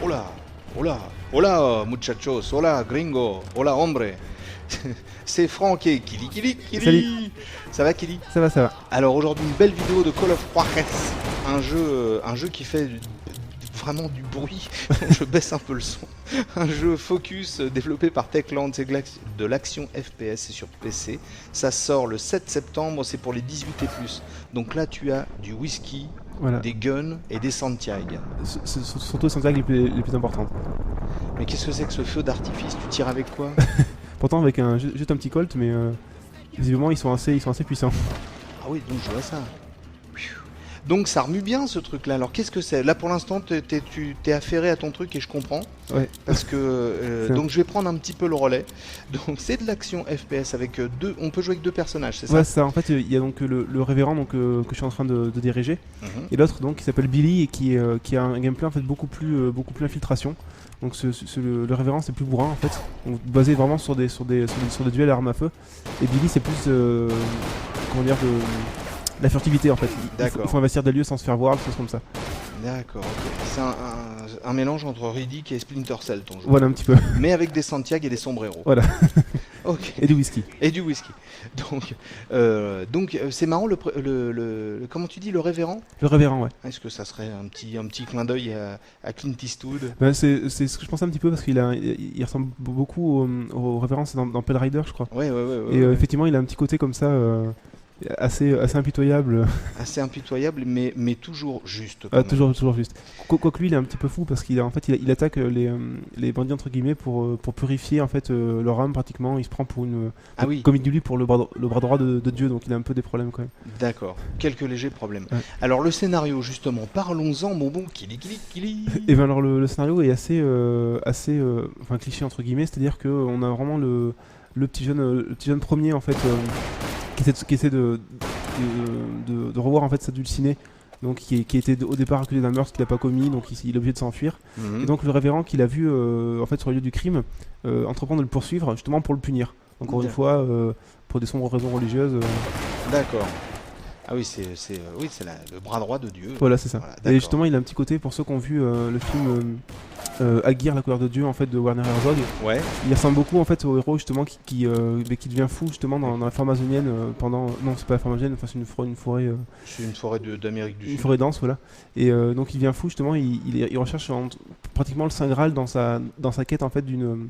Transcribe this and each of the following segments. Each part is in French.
Hola, hola, hola muchachos, hola gringo, hola hombre. C'est Franck et Kili. Salut. Ça va Kili? Ça va, ça va. Alors aujourd'hui une belle vidéo de Call of Juarez, un jeu qui fait vraiment du bruit, je baisse un peu le son. Un jeu focus développé par Techland, c'est de l'action FPS, c'est sur PC. Ça sort le 7 septembre, c'est pour les 18 et plus. Donc là tu as du whisky, Voilà. des guns et des Santiago. Surtout les Santiago les plus importantes. Mais qu'est-ce que c'est que ce feu d'artifice? Tu tires avec quoi? Pourtant avec juste un petit Colt, mais visiblement ils sont assez puissants. Ah oui, donc je vois ça. Donc ça remue bien ce truc là. Alors qu'est-ce que c'est? Là pour l'instant tu t'es affairé à ton truc et je comprends. Ouais. Parce que donc je vais prendre un petit peu le relais. Donc c'est de l'action FPS avec deux. On peut jouer avec deux personnages, c'est ça? Ouais, c'est ça. En fait, il y a donc le révérend donc, que je suis en train de diriger. Et l'autre donc qui s'appelle Billy et qui a un gameplay en fait beaucoup plus infiltration. Donc le révérend c'est plus bourrin en fait, donc, basé vraiment sur des duels à armes à feu. Et Billy c'est plus comment dire de la furtivité en fait. Il faut investir des lieux sans se faire voir, des choses comme ça. D'accord, ok. C'est un mélange entre Riddick et Splinter Cell ton jeu. Voilà un petit peu. Mais avec des Santiago et des sombreros. Voilà. Ok. Et du whisky. Et du whisky. Donc c'est marrant comment tu dis, le révérend? Le révérend, ouais. Est-ce que ça serait un petit clin d'œil à Clint Eastwood? Ben, c'est ce que je pensais un petit peu parce il ressemble beaucoup au révérend, c'est dans Pale Rider je crois. Ouais. Et effectivement il a un petit côté comme ça assez impitoyable. Assez impitoyable mais toujours juste. Toujours juste. Quoique lui il est un petit peu fou parce qu'il attaque les bandits entre guillemets pour purifier en fait leur âme pratiquement. Il se prend pour comme il dit lui pour le bras droit de Dieu, donc il a un peu des problèmes quand même. D'accord, quelques légers problèmes. Ouais. Ouais. Alors le scénario justement, parlons-en mon bon Kili. Et bien alors le scénario est assez cliché entre guillemets, c'est-à-dire qu'on a vraiment le petit jeune premier en fait qui essaie de revoir en fait sa dulcinée, donc qui était au départ accusé d'un meurtre qu'il n'a pas commis, donc il est obligé de s'enfuir. Et donc le révérend qu'il a vu en fait sur le lieu du crime entreprend de le poursuivre justement pour le punir. Encore une fois pour des sombres raisons religieuses. D'accord. Ah oui, c'est le bras droit de Dieu. Voilà, c'est ça. Voilà, et justement, il a un petit côté pour ceux qui ont vu le film Aguirre, la couleur de Dieu, en fait, de Werner Herzog. Ouais. Il ressemble beaucoup en fait au héros justement qui devient fou justement dans la forêt amazonienne pendant. Non, c'est pas la forêt amazonienne, enfin c'est une forêt. C'est une forêt d'Amérique du Sud. Une forêt dense, voilà. Et donc il devient fou justement. Il recherche pratiquement le Saint Graal dans sa quête en fait d'une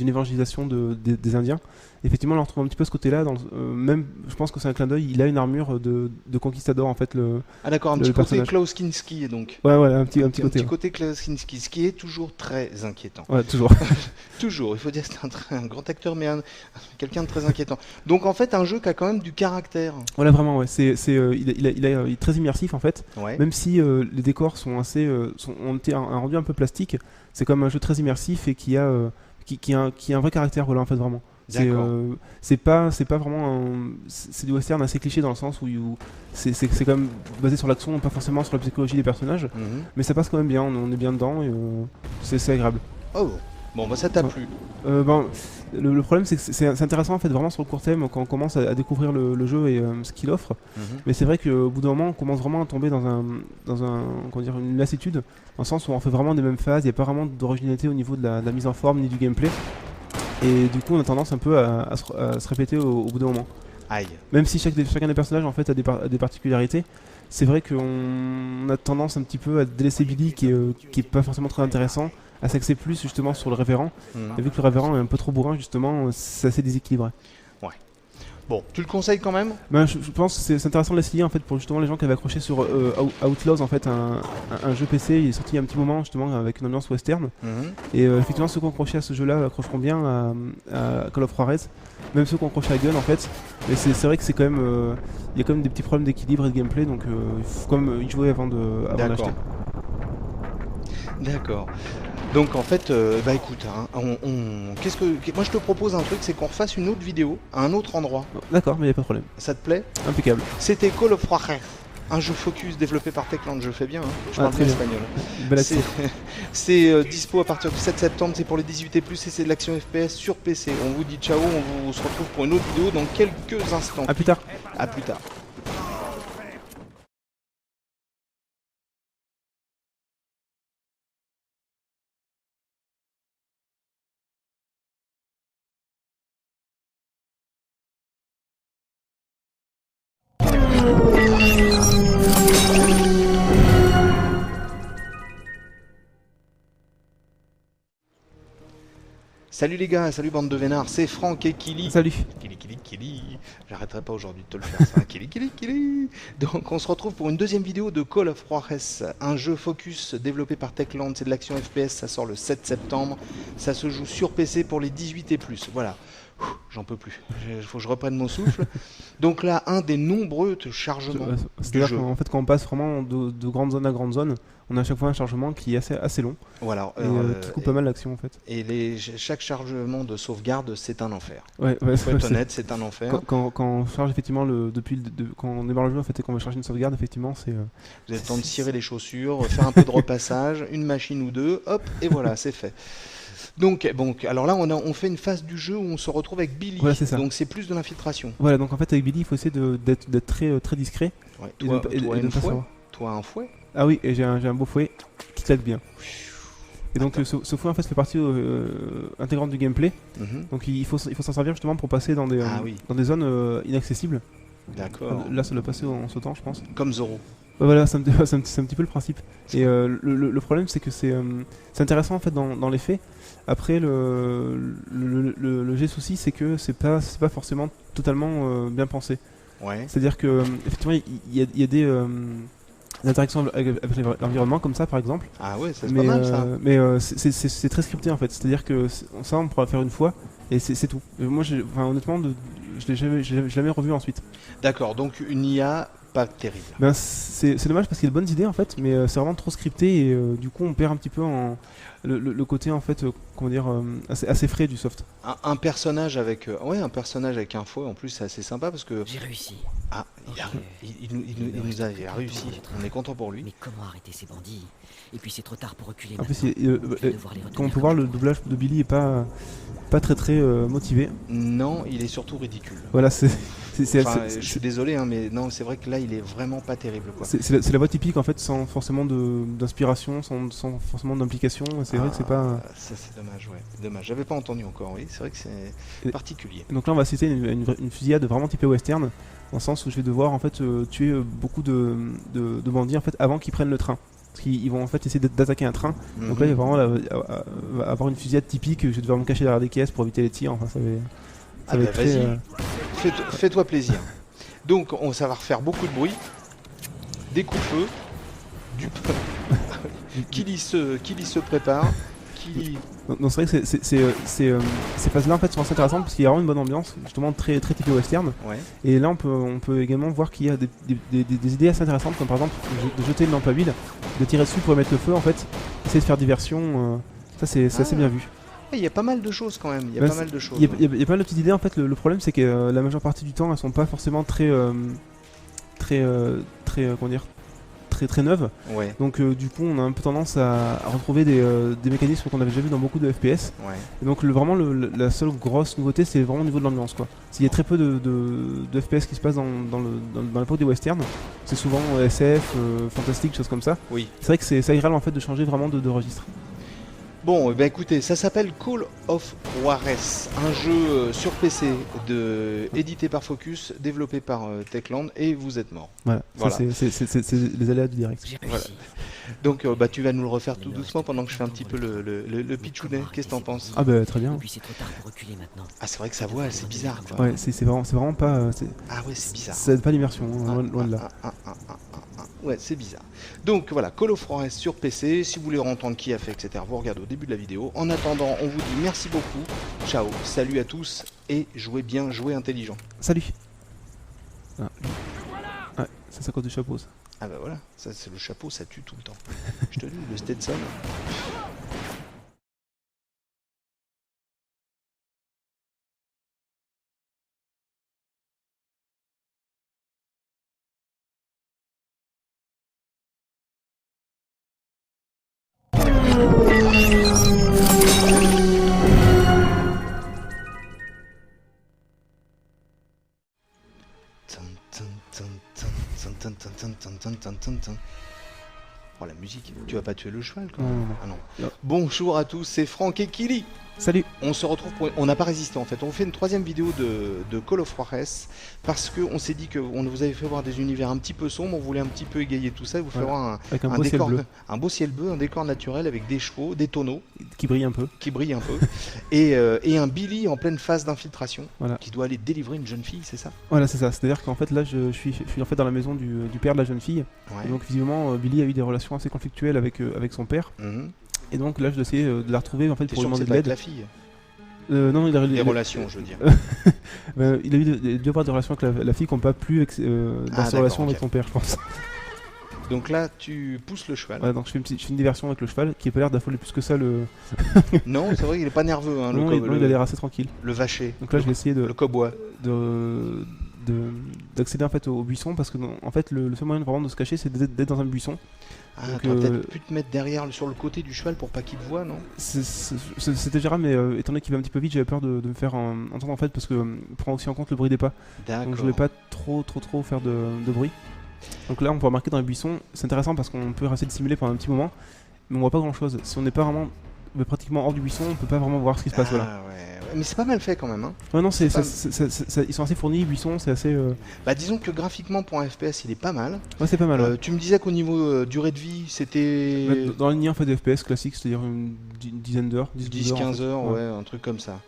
évangélisation des Indiens. Effectivement, on retrouve un petit peu ce côté-là. Même, je pense que c'est un clin d'œil. Il a une armure de conquistador en fait. Ah d'accord, un petit côté Klaus Kinski donc. Ouais, un petit côté. Un petit côté Klaus Kinski, ce qui est toujours très inquiétant. Ouais, toujours. Toujours. Il faut dire que c'est un grand acteur, mais quelqu'un de très inquiétant. Donc en fait, un jeu qui a quand même du caractère. Voilà, vraiment. Ouais. Il est très immersif en fait. Ouais. Même si les décors sont ont été rendu un peu plastique, c'est quand même un jeu très immersif et qui a un vrai caractère, voilà, en fait, vraiment. C'est pas vraiment c'est du western assez cliché dans le sens où c'est quand même basé sur l'action, pas forcément sur la psychologie des personnages, mais ça passe quand même bien, on est bien dedans et c'est agréable. Oh bon, bah ça t'a plu. Le problème c'est que c'est intéressant en fait vraiment sur le court terme quand on commence à découvrir le jeu et ce qu'il offre, mais c'est vrai qu'au bout d'un moment on commence vraiment à tomber dans une lassitude, dans le sens où on fait vraiment des mêmes phases, il n'y a pas vraiment d'originalité au niveau de la mise en forme ni du gameplay. Et du coup on a tendance un peu à se répéter au bout d'un moment. Aïe. Même si chacun des personnages en fait a des particularités, c'est vrai qu'on a tendance un petit peu à délaisser Billy qui est pas forcément très intéressant, à s'axer plus justement sur le révérend. Et vu que le révérend est un peu trop bourrin justement, c'est assez déséquilibré. Ouais. Bon, tu le conseilles quand même? Je pense que c'est intéressant de l'essayer en fait pour justement les gens qui avaient accroché sur Outlaws en fait, un jeu PC. Il est sorti il y a un petit moment justement avec une ambiance western. Et effectivement ceux qui ont accroché à ce jeu-là accrocheront bien à Call of Juarez. Même ceux qui ont accroché à Gun en fait. Mais c'est vrai que c'est quand même il y a quand même des petits problèmes d'équilibre et de gameplay, donc il faut quand même y jouer avant d'acheter. D'accord. Donc en fait, bah écoute, moi je te propose un truc, c'est qu'on refasse une autre vidéo à un autre endroit. D'accord, mais il n'y a pas de problème. Ça te plaît? Impeccable. C'était Call of Juarez. un jeu focus développé par Techland, je fais bien, hein. Je Ah, parle très bien bien. espagnol. Bel accent. C'est dispo à partir du 7 septembre, c'est pour les 18 et plus et c'est de l'action FPS sur PC. On vous dit ciao, on se retrouve pour une autre vidéo dans quelques instants. À plus tard. À plus tard. Salut les gars, salut bande de vénards, c'est Franck et Kili. Salut. Kili. J'arrêterai pas aujourd'hui de te le faire ça. Kili. Donc on se retrouve pour une deuxième vidéo de Call of Juarez, un jeu focus développé par Techland, c'est de l'action FPS, ça sort le 7 septembre. Ça se joue sur PC pour les 18 et plus. Voilà. J'en peux plus. Il faut que je reprenne mon souffle. Donc là, un des nombreux chargements du C'est-à-dire jeu. qu'en fait, quand on passe vraiment de grande zone à grande zone, on a à chaque fois un chargement qui est assez long Voilà. et qui coupe pas mal l'action en fait. Et chaque chargement de sauvegarde, c'est un enfer. Ouais, Faut être honnête, c'est un enfer. Quand on charge effectivement quand on démarre le jeu en fait et qu'on veut charger une sauvegarde, effectivement c'est. Vous avez le temps de cirer les chaussures, faire un peu de repassage, une machine ou deux, hop, et voilà, c'est fait. Donc, bon, alors là, on fait une phase du jeu où on se retrouve avec Billy. Voilà, c'est ça. Donc c'est plus de l'infiltration. Voilà, donc en fait avec Billy, il faut essayer d'être très discret. Ouais, Et de toi, ne- et de toi, ne une pas fouet. savoir. Toi, un fouet. Ah oui, et j'ai un beau fouet qui claque bien. Et donc Attends. ce fouet en fait fait partie intégrante du gameplay. Mhm. Donc il faut s'en servir justement pour passer dans des, Ah oui. dans des zones inaccessibles. D'accord. Là ça doit passer en sautant je pense. Comme Zoro. Ouais, voilà, c'est un petit peu le principe. Et le problème c'est que c'est intéressant en fait dans les faits. Après le G souci c'est que c'est pas forcément totalement bien pensé. Ouais. C'est-à-dire que effectivement il y a des interactions avec l'environnement comme ça par exemple. Ah ouais, ça, c'est pas mal ça. Mais c'est très scripté en fait. C'est-à-dire que ça on pourra le faire une fois et c'est tout. Et moi honnêtement je l'ai jamais revu ensuite. D'accord, donc une IA pas terrible. Ben, c'est dommage parce qu'il y a de bonnes idées en fait, mais c'est vraiment trop scripté et du coup on perd un petit peu le côté en fait, comment dire, assez frais du soft. Un personnage avec, un personnage avec un fouet en plus, c'est assez sympa parce que J'ai réussi. ah, il nous a réussi. On est content pour lui. Mais comment arrêter ces bandits? Et puis c'est trop tard pour reculer En plus, maintenant. Je vais devoir les comme on retenir peut voir, comme le je peux. doublage de Billy est pas très motivé. Non, il est surtout ridicule. Voilà, Enfin, je suis désolé, hein, mais non, c'est vrai que là, il est vraiment pas terrible, quoi. c'est la voix typique en fait, sans forcément d'inspiration, sans forcément d'implication. C'est vrai que c'est pas. Ça, c'est dommage, ouais. Dommage. J'avais pas entendu encore, oui. C'est vrai que c'est Et- particulier. Donc là, on va citer une fusillade vraiment typée western, dans le sens où je vais devoir en fait tuer beaucoup de bandits en fait avant qu'ils prennent le train. Parce qu'ils vont en fait essayer d'attaquer un train. Donc là, il va vraiment avoir une fusillade typique. Je vais devoir me cacher derrière des caisses pour éviter les tirs. Enfin, ça Ah va bah être vas-y, très. fais-toi plaisir. Donc, ça va refaire beaucoup de bruit, des coups de feu, du Kili se prépare, Kili... Donc c'est vrai que ces phases-là en fait sont assez intéressantes parce qu'il y a vraiment une bonne ambiance, justement très typée western. Ouais. Et là, on peut également voir qu'il y a des idées assez intéressantes, comme par exemple de jeter une lampe à huile, de tirer dessus pour mettre le feu en fait, essayer de faire diversion. Ça c'est assez bien vu. Il y a pas mal de choses quand même, il y a Bah, pas mal de choses. Il y a pas mal de petites idées en fait. Le problème c'est que la majeure partie du temps elles sont pas forcément très comment dire, très neuves. Ouais, Donc du coup on a un peu tendance à retrouver des mécanismes qu'on avait déjà vu dans beaucoup de FPS. ouais. Et donc la seule grosse nouveauté c'est vraiment au niveau de l'ambiance quoi. Il y a très peu de FPS qui se passent dans l'époque des westerns. C'est souvent SF, fantastique, choses comme ça. Oui. C'est vrai que c'est agréable en fait de changer vraiment de registre. Bon, bah écoutez, ça s'appelle Call of Juarez, un jeu sur PC édité par Focus, développé par Techland, et vous êtes mort. Voilà, Voilà. ça c'est les aléas du direct. J'ai Voilà. réussi. Donc tu vas nous le refaire tout doucement pendant que je fais un petit peu le pitchounet. Qu'est-ce que t'en penses? Ah bah très bien. Et puis c'est trop tard pour reculer maintenant. Ah, c'est vrai que sa voix, c'est bizarre, quoi. Ouais, c'est vraiment pas. Ah ouais, c'est bizarre. Ça aide pas l'immersion, hein, loin de là. Ouais, c'est bizarre. Donc voilà, Call of Juarez sur PC. Si vous voulez entendre qui a fait, etc., vous regardez au début de la vidéo. En attendant, on vous dit merci beaucoup. Ciao, salut à tous et jouez bien, jouez intelligent. Salut. Ah. Ouais, ça c'est à cause du chapeau ça. Ah bah voilà, ça c'est le chapeau, ça tue tout le temps. Je te dis, le Stetson. Oh la musique, tu vas pas tuer le cheval quand Non, même. non, non. Ah non. Non. Bonjour à tous, c'est Franck et Kili. Salut. On se retrouve pour... On n'a pas résisté en fait, on fait une troisième vidéo de Call of Juarez parce qu'on s'est dit qu'on vous avait fait voir des univers un petit peu sombres, on voulait un petit peu égayer tout ça et vous faire voir Avec un beau ciel décor, bleu un beau ciel bleu, un décor naturel avec des chevaux, des tonneaux qui brille un peu. qui brillent un peu et un Billy en pleine phase d'infiltration Voilà. qui doit aller délivrer une jeune fille, c'est ça? Voilà, c'est ça. C'est-à-dire qu'en fait là, je suis en fait dans la maison du père de la jeune fille. Ouais. Et donc visiblement, Billy a eu des relations assez conflictuelles avec son père. Mhm. Et donc là, je dois essayer de la retrouver en fait T'es pour lui sûr que demander c'est de pas avec l'aide. la fille? Non, il a Les relations, je veux dire. il a eu dû avoir des relations avec la fille qui n'ont pas plu dans ses d'accord, relations ok. avec son père, je pense. Donc là, tu pousses le cheval. Voilà, donc je fais une diversion avec le cheval qui n'a pas l'air d'affoler plus que ça le. Non, c'est vrai qu'il est pas nerveux, hein, Non, il a l'air assez tranquille. le vacher, Donc là, je vais essayer le cowboy. d'accéder en fait au buisson parce que en fait le seul moyen vraiment de se cacher c'est d'être dans un buisson. Ah, Donc, t'aurais peut-être pu te mettre derrière, sur le côté du cheval pour pas qu'il te voie, non? C'était gérable, mais étant donné qu'il va un petit peu vite, j'avais peur de me faire entendre en fait parce que prend aussi en compte le bruit des pas. D'accord. Donc je voulais pas trop faire de bruit. Donc là on peut remarquer dans les buissons, c'est intéressant parce qu'on peut rester dissimuler pendant un petit moment, mais on voit pas grand chose. Si on n'est pas vraiment pratiquement hors du buisson, on peut pas vraiment voir ce qui se passe. Ah, Voilà. ouais. Mais c'est pas mal fait quand même, hein. Ouais, non, pas- ils sont assez fournis, les buissons, c'est assez. Bah disons que graphiquement pour un FPS il est pas mal. Ouais, c'est pas mal. Ouais. Tu me disais qu'au niveau durée de vie c'était Ouais, dans la lignée en fait de FPS classique, c'est-à-dire une dizaine d'heures, 10-15 heures, ouais. ouais, un truc comme ça.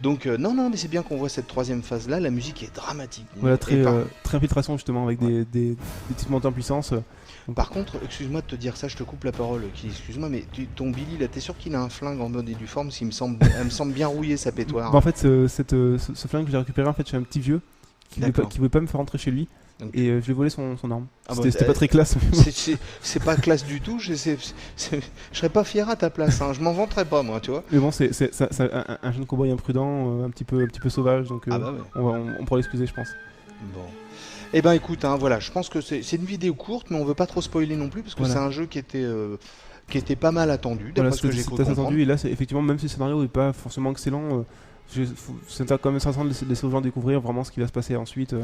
Donc non mais c'est bien qu'on voit cette troisième phase là, la musique est dramatique. Voilà, Et très infiltration justement avec Ouais. des petites montées en puissance. par contre, excuse-moi de te dire ça, je te coupe la parole, excuse-moi, mais ton Billy là, t'es sûr qu'il a un flingue en mode et due forme? Parce qu'il me semble, elle me semble bien rouillée sa pétoire. Bah, en fait, ce flingue que j'ai récupéré en fait chez un petit vieux qui D'accord. voulait pas me faire rentrer chez lui. Donc- Et je lui ai volé son arme. Ah bah, C'était pas très classe. C'est pas classe du tout, je serais pas fier à ta place, hein. Je m'en vanterais pas moi, tu vois. Mais bon, c'est un jeune cowboy imprudent, un petit peu sauvage, donc Ah bah ouais. on pourra l'excuser, je pense. Bon. Eh ben écoute, hein, voilà, je pense que c'est une vidéo courte, mais on veut pas trop spoiler non plus, parce que Voilà. c'est un jeu qui était pas mal attendu, d'après Voilà, ce que j'ai c'était cru comprendre. attendu. Et là, effectivement, même si le scénario est pas forcément excellent, c'est quand même intéressant de laisser aux gens découvrir vraiment ce qui va se passer ensuite.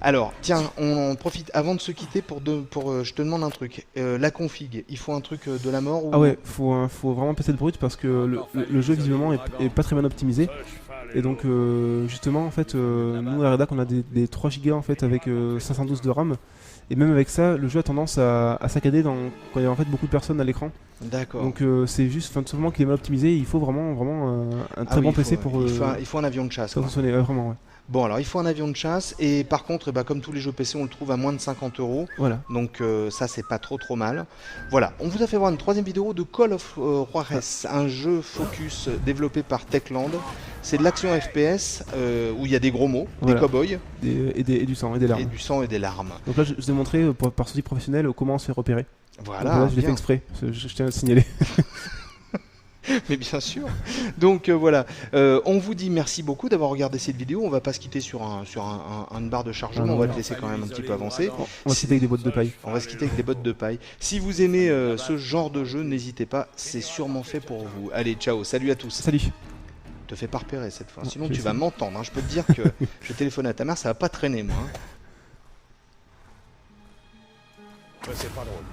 Alors, tiens, on en profite avant de se quitter je te demande un truc. La config, il faut un truc de la mort ou... Ah ouais, faut vraiment passer de brut parce que le jeu visiblement est pas très bien optimisé. Et donc justement en fait nous à Redac on a des 3 Go en fait avec 512 de RAM. Et même avec ça, le jeu a tendance à saccader quand il y a en fait beaucoup de personnes à l'écran. D'accord. Donc c'est juste tout simplement qu'il est mal optimisé. Il faut vraiment un très bon PC pour il faut un avion de chasse, ça quoi. fonctionner. Ouais, vraiment, ouais. Bon, alors il faut un avion de chasse, et par contre, comme tous les jeux PC, on le trouve à moins de 50 €. Voilà. Donc ça, c'est pas trop mal. Voilà, on vous a fait voir une troisième vidéo de Call of Juarez, un jeu focus développé par Techland. C'est de l'action FPS où il y a des gros mots, Voilà. des cow-boys, Et du sang et des larmes. et du sang et des larmes. Donc là je vous ai montré par souci professionnel comment on se fait repérer. Voilà, Donc là, je l'ai fait bien. exprès, je tiens à le signaler. Mais bien sûr. Donc voilà, on vous dit merci beaucoup d'avoir regardé cette vidéo. On va pas se quitter sur une barre de chargement, on va te laisser quand même un petit peu avancer. On va se quitter avec des boîtes de paille. On va se quitter avec des bottes de paille. Si vous aimez ce genre de jeu, n'hésitez pas, c'est sûrement fait pour vous. Allez, ciao, salut à tous. Salut. Te fais pas repérer cette fois, Non, sinon je vais tu vas essayer. m'entendre, hein. Je peux te dire que je téléphone à ta mère, ça va pas traîner moi, hein. Ouais, c'est pas drôle.